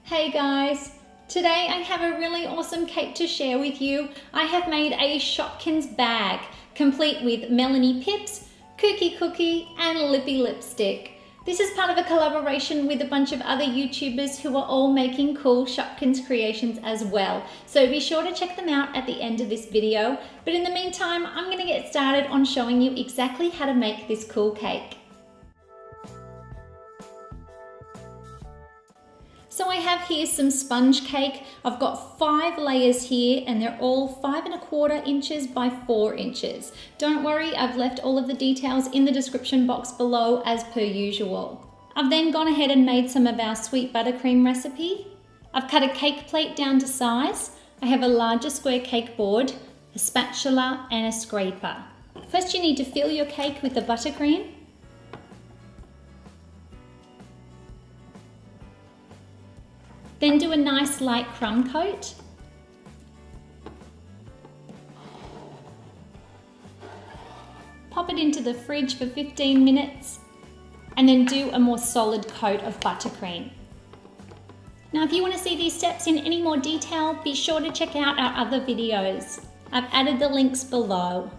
Hey guys! Today I have a really awesome cake to share with you. I have made a Shopkins bag, complete with Melonie pips, Kooky and Lippy lipstick. This is part of a collaboration with a bunch of other YouTubers who are all making cool Shopkins creations as well. So be sure to check them out at the end of this video. But in the meantime, I'm going to get started on showing you exactly how to make this cool cake. So I have here some sponge cake. I've got 5 layers here and they're all 5 1/4 inches by 4 inches. Don't worry, I've left all of the details in the description box below as per usual. I've then gone ahead and made some of our sweet buttercream recipe. I've cut a cake plate down to size. I have a larger square cake board, a spatula and a scraper. First you need to fill your cake with the buttercream. Then do a nice light crumb coat. Pop it into the fridge for 15 minutes and then do a more solid coat of buttercream. Now if you want to see these steps in any more detail, be sure to check out our other videos. I've added the links below.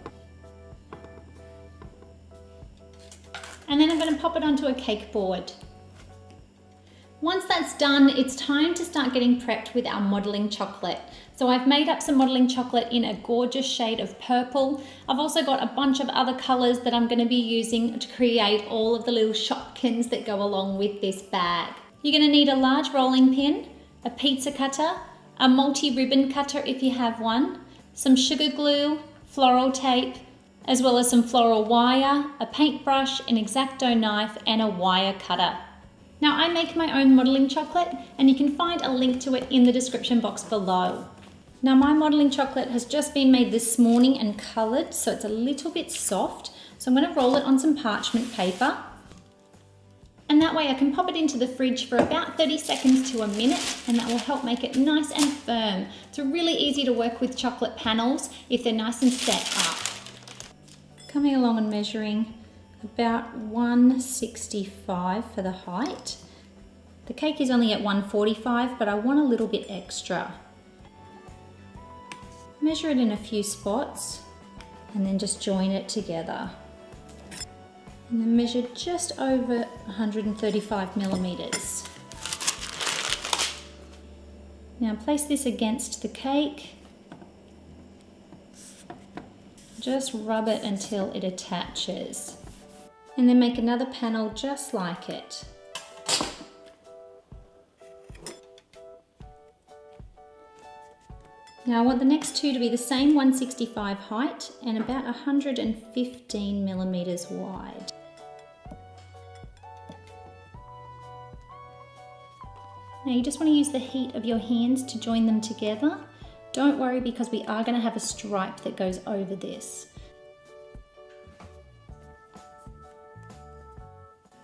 And then I'm going to pop it onto a cake board. Once that's done, it's time to start getting prepped with our modelling chocolate. So I've made up some modelling chocolate in a gorgeous shade of purple. I've also got a bunch of other colours that I'm going to be using to create all of the little Shopkins that go along with this bag. You're going to need a large rolling pin, a pizza cutter, a multi-ribbon cutter if you have one, some sugar glue, floral tape, as well as some floral wire, a paintbrush, an X-Acto knife and a wire cutter. Now I make my own modelling chocolate and you can find a link to it in the description box below. Now my modelling chocolate has just been made this morning and coloured, so it's a little bit soft. So I'm going to roll it on some parchment paper. And that way I can pop it into the fridge for about 30 seconds to a minute and that will help make it nice and firm. It's really easy to work with chocolate panels if they're nice and set up. Coming along and measuring about 165 for the height. The cake is only at 145, but I want a little bit extra. Measure it in a few spots and then just join it together. And then measure just over 135 millimeters. Now place this against the cake. Just rub it until it attaches. And then make another panel just like it. Now I want the next two to be the same 165 height and about 115 millimeters wide. Now you just want to use the heat of your hands to join them together. Don't worry because we are going to have a stripe that goes over this.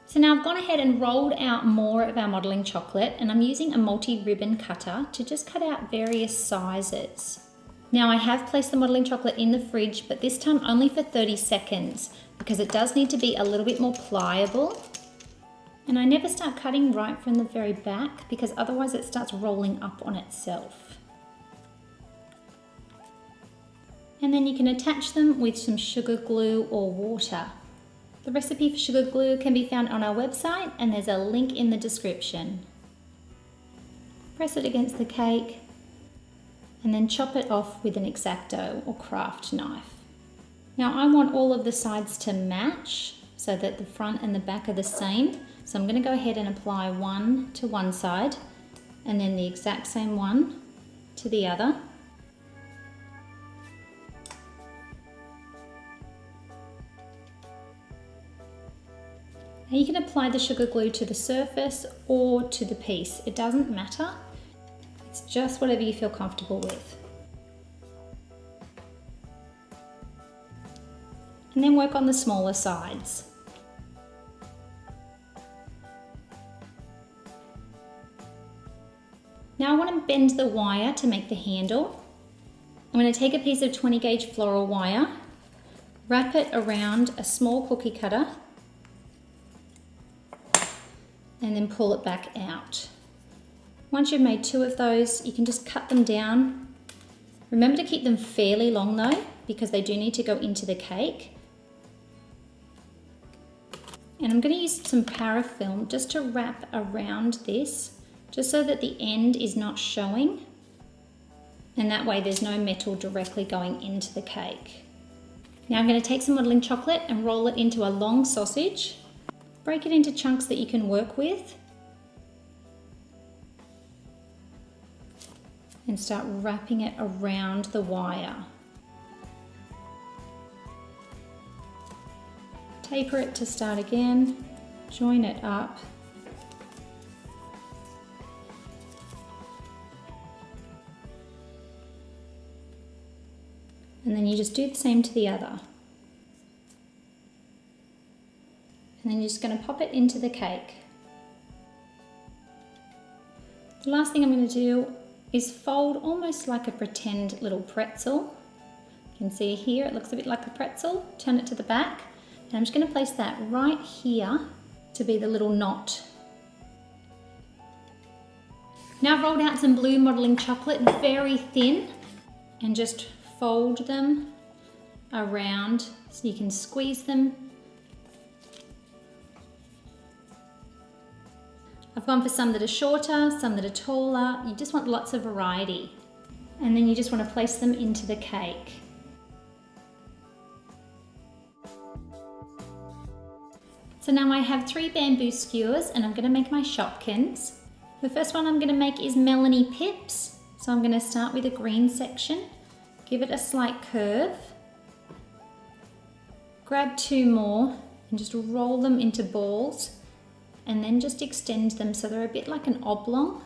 So now I've gone ahead and rolled out more of our modelling chocolate and I'm using a multi-ribbon cutter to just cut out various sizes. Now I have placed the modelling chocolate in the fridge, but this time only for 30 seconds because it does need to be a little bit more pliable. And I never start cutting right from the very back because otherwise it starts rolling up on itself. And then you can attach them with some sugar glue or water. The recipe for sugar glue can be found on our website and there's a link in the description. Press it against the cake and then chop it off with an X-Acto or craft knife. Now I want all of the sides to match so that the front and the back are the same. So I'm going to go ahead and apply one to one side and then the exact same one to the other. Now you can apply the sugar glue to the surface or to the piece. It doesn't matter. It's just whatever you feel comfortable with. And then work on the smaller sides. Now I want to bend the wire to make the handle. I'm going to take a piece of 20 gauge floral wire, wrap it around a small cookie cutter, and then pull it back out. Once you've made 2 of those, you can just cut them down. Remember to keep them fairly long though, because they do need to go into the cake. And I'm going to use some parafilm just to wrap around this, just so that the end is not showing. And that way there's no metal directly going into the cake. Now I'm going to take some modelling chocolate and roll it into a long sausage. Break it into chunks that you can work with. And start wrapping it around the wire. Taper it to start again, join it up. And then you just do the same to the other. And then you're just going to pop it into the cake. The last thing I'm going to do is fold almost like a pretend little pretzel. You can see here it looks a bit like a pretzel. Turn it to the back. And I'm just going to place that right here to be the little knot. Now I've rolled out some blue modelling chocolate very thin and just fold them around so you can squeeze them. I've gone for some that are shorter, some that are taller. You just want lots of variety. And then you just want to place them into the cake. So now I have 3 bamboo skewers and I'm going to make my Shopkins. The first one I'm going to make is Melonie pips. So I'm going to start with a green section, give it a slight curve, grab 2 more and just roll them into balls and then just extend them so they're a bit like an oblong.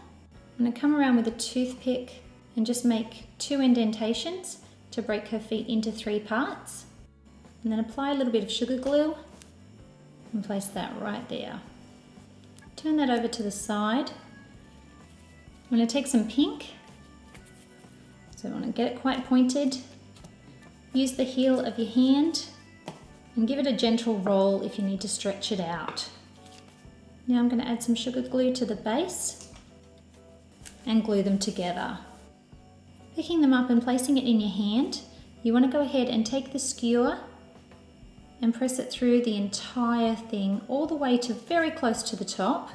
I'm going to come around with a toothpick and just make 2 indentations to break her feet into 3 parts. And then apply a little bit of sugar glue and place that right there. Turn that over to the side. I'm going to take some pink. So I want to get it quite pointed. Use the heel of your hand and give it a gentle roll if you need to stretch it out. Now I'm going to add some sugar glue to the base and glue them together. Picking them up and placing it in your hand, you want to go ahead and take the skewer and press it through the entire thing all the way to very close to the top.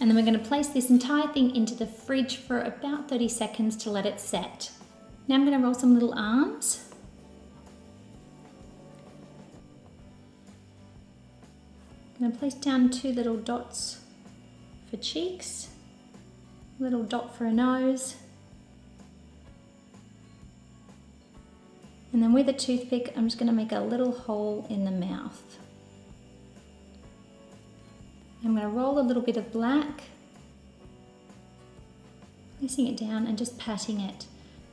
And then we're going to place this entire thing into the fridge for about 30 seconds to let it set. Now I'm going to roll some little arms. I'm going to place down 2 little dots for cheeks, a little dot for a nose. And then with a toothpick, I'm just going to make a little hole in the mouth. I'm going to roll a little bit of black, placing it down and just patting it.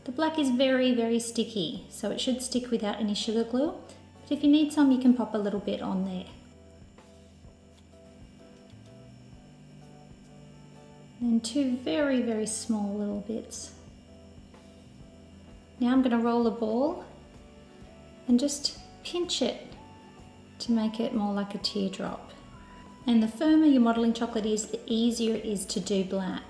The black is very, very sticky, so it should stick without any sugar glue. But if you need some, you can pop a little bit on there. And 2 very, very small little bits. Now I'm going to roll a ball and just pinch it to make it more like a teardrop. And the firmer your modelling chocolate is, the easier it is to do black.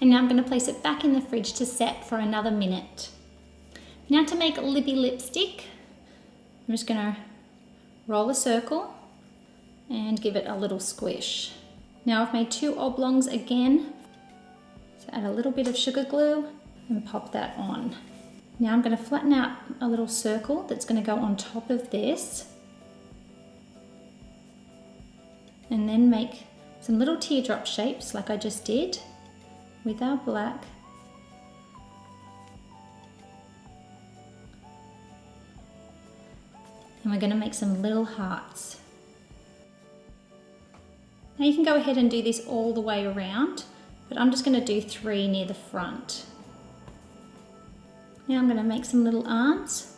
And now I'm going to place it back in the fridge to set for another minute. Now to make Lippy lipstick, I'm just going to roll a circle and give it a little squish. Now I've made 2 oblongs again, so add a little bit of sugar glue and pop that on. Now I'm going to flatten out a little circle that's going to go on top of this and then make some little teardrop shapes like I just did with our black. And we're going to make some little hearts. Now you can go ahead and do this all the way around, but I'm just going to do 3 near the front. Now I'm going to make some little arms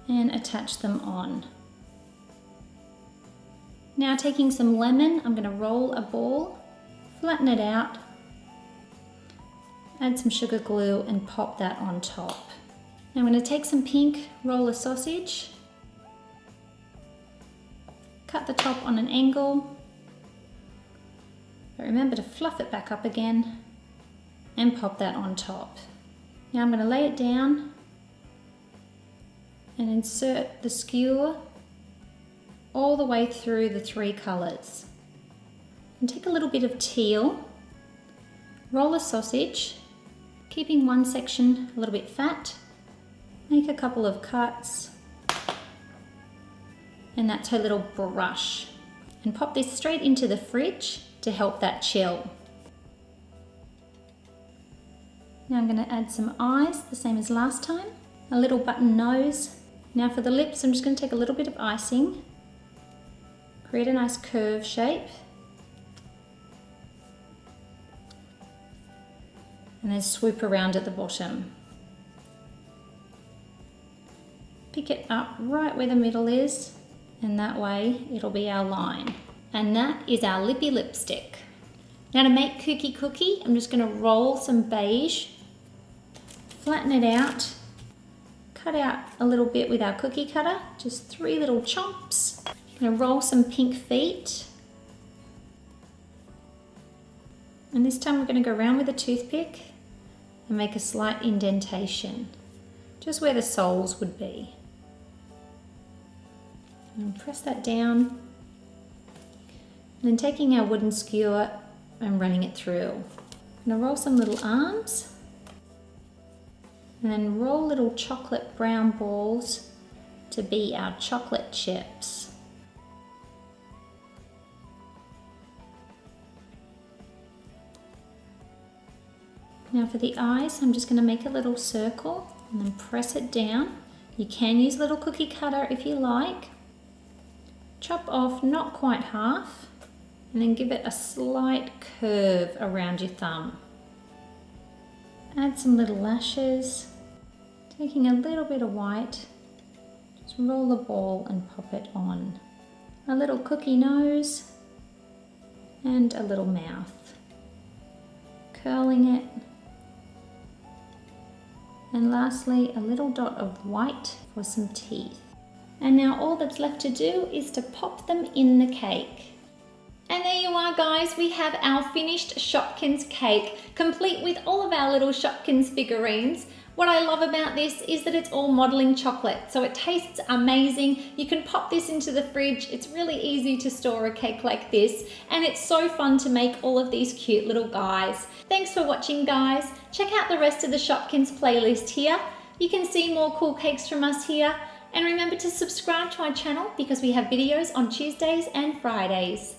and attach them on. Now taking some lemon, I'm going to roll a ball, flatten it out, add some sugar glue and pop that on top. Now I'm going to take some pink, roll a sausage, cut the top on an angle, But remember to fluff it back up again and pop that on top. Now I'm going to lay it down and insert the skewer all the way through the 3 colours. And take a little bit of teal, roll a sausage, keeping one section a little bit fat, make a couple of cuts, and that's her little brush. And pop this straight into the fridge to help that chill. Now I'm going to add some eyes, the same as last time, a little button nose. Now for the lips, I'm just going to take a little bit of icing, create a nice curve shape, and then swoop around at the bottom. Pick it up right where the middle is, and that way it'll be our line. And that is our Lippy lipstick. Now to make Kooky Cookie, I'm just going to roll some beige, flatten it out, cut out a little bit with our cookie cutter, just 3 little chomps. I'm going to roll some pink feet. And this time we're going to go around with a toothpick and make a slight indentation, just where the soles would be. And press that down. And then taking our wooden skewer and running it through. I'm going to roll some little arms. And then roll little chocolate brown balls to be our chocolate chips. Now for the eyes, I'm just going to make a little circle and then press it down. You can use a little cookie cutter if you like. Chop off not quite half, and then give it a slight curve around your thumb. Add some little lashes, taking a little bit of white, just roll the ball and pop it on. A little cookie nose and a little mouth. Curling it. And lastly, a little dot of white for some teeth. And now all that's left to do is to pop them in the cake. And there you are, guys, we have our finished Shopkins cake, complete with all of our little Shopkins figurines. What I love about this is that it's all modelling chocolate, so it tastes amazing. You can pop this into the fridge. It's really easy to store a cake like this, and it's so fun to make all of these cute little guys. Thanks for watching, guys. Check out the rest of the Shopkins playlist here. You can see more cool cakes from us here. And remember to subscribe to our channel because we have videos on Tuesdays and Fridays.